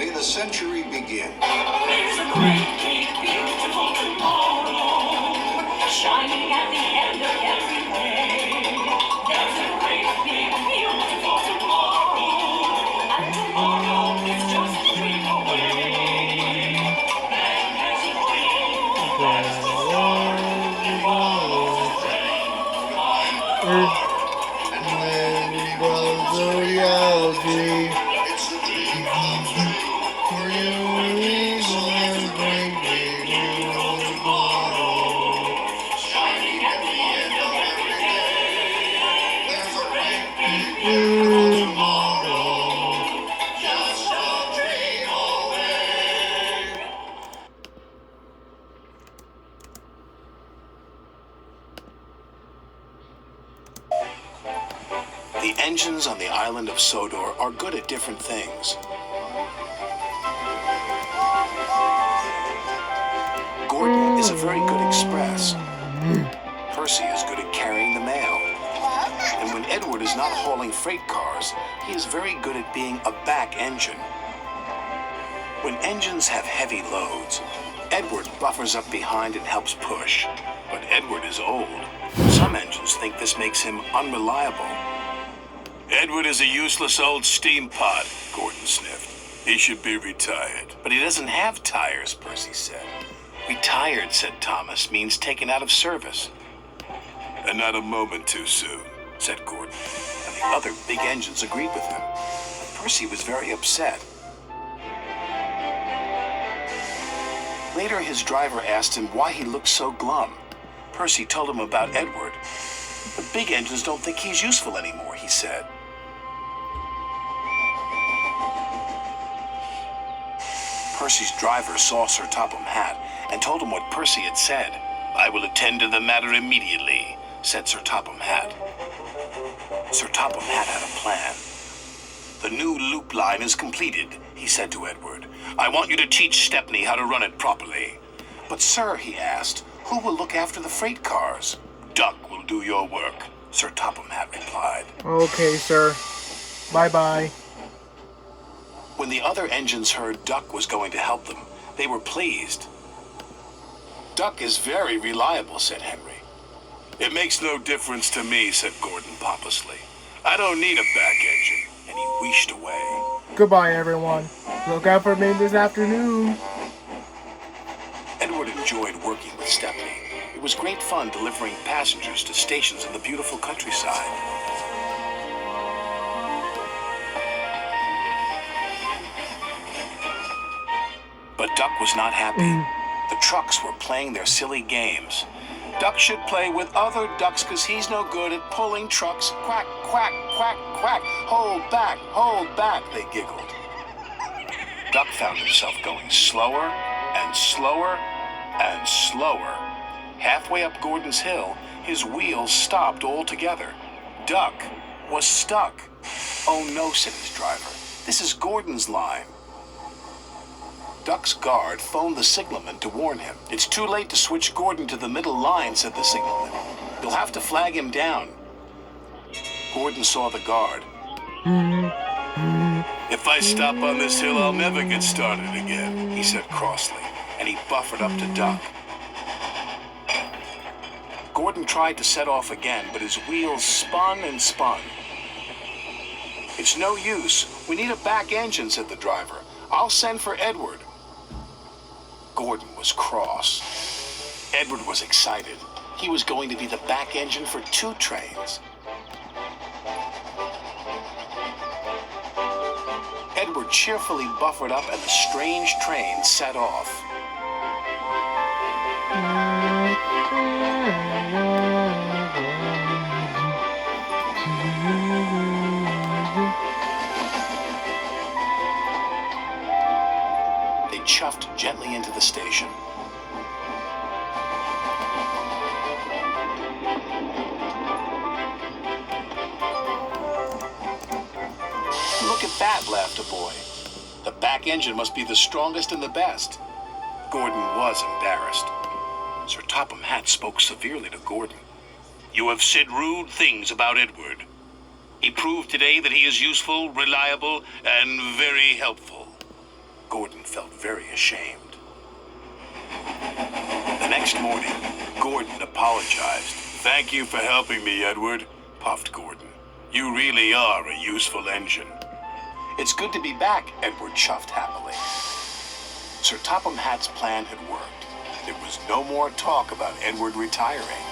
may the century begin. There's a great, big, beautiful tomorrow, shining at the end of every day. There's a great, big, beautiful tomorrow, and tomorrow is just a dream away. Man has a dream, that's the one we all say. And when we grow so reality, It's the dream of for you is one great big beautiful tomorrow. shining at the end of every day. There's a great Tomorrow. just a dream away. The engines on the island of Sodor are good at different things. Gordon is a very good express. Percy is good at carrying the mail. And when Edward is not hauling freight cars, he is very good at being a back engine. When engines have heavy loads, Edward buffers up behind and helps push. But Edward is old. Some engines think this makes him unreliable. Edward is a useless old steam pot, Gordon sniffed. He should be retired. But he doesn't have tires, Percy said. Retired, said Thomas, means taken out of service. And not a moment too soon, said Gordon. And the other big engines agreed with him. Percy was very upset. Later, his driver asked him why he looked so glum. Percy told him about Edward. The big engines don't think he's useful anymore, he said. Percy's driver saw Sir Topham Hatt and told him what Percy had said. I will attend to the matter immediately, said Sir Topham Hatt. Sir Topham Hatt had a plan. The new loop line is completed, he said to Edward. I want you to teach Stepney how to run it properly. But sir, he asked, who will look after the freight cars? Duck will do your work, Sir Topham Hatt replied. Okay, sir. Bye-bye. When the other engines heard Duck was going to help them, they were pleased. Duck is very reliable, said Henry. It makes no difference to me, said Gordon pompously. I don't need a back engine, and he wheeshed away. Goodbye, everyone. Look out for me this afternoon. Edward enjoyed working with Stepney. It was great fun delivering passengers to stations in the beautiful countryside. But Duck was not happy. The trucks were playing their silly games. Duck should play with other ducks because he's no good at pulling trucks. Quack, quack, quack, quack. Hold back, they giggled. Duck found himself going slower and slower and slower. Halfway up Gordon's Hill, his wheels stopped altogether. Duck was stuck. Oh no, said his driver. This is Gordon's line. Duck's guard phoned the signalman to warn him. It's too late to switch Gordon to the middle line, said the signalman. You'll have to flag him down. Gordon saw the guard. If I stop on this hill, I'll never get started again, he said crossly, and he buffered up to Duck. Gordon tried to set off again, but his wheels spun and spun. It's no use. We need a back engine, said the driver. I'll send for Edward. Gordon was cross. Edward was excited. He was going to be the back engine for 2 trains. Edward cheerfully buffered up and the strange train set off. They chuffed gently into the station. Look at that, laughed a boy. The back engine must be the strongest and the best. Gordon was embarrassed. Sir Topham Hatt spoke severely to Gordon. You have said rude things about Edward. He proved today that he is useful, reliable, and very helpful. Gordon felt very ashamed. The next morning, Gordon apologized. "Thank you for helping me, Edward," puffed Gordon. "You really are a useful engine." "It's good to be back," Edward chuffed happily. Sir Topham Hatt's plan had worked. There was no more talk about Edward retiring.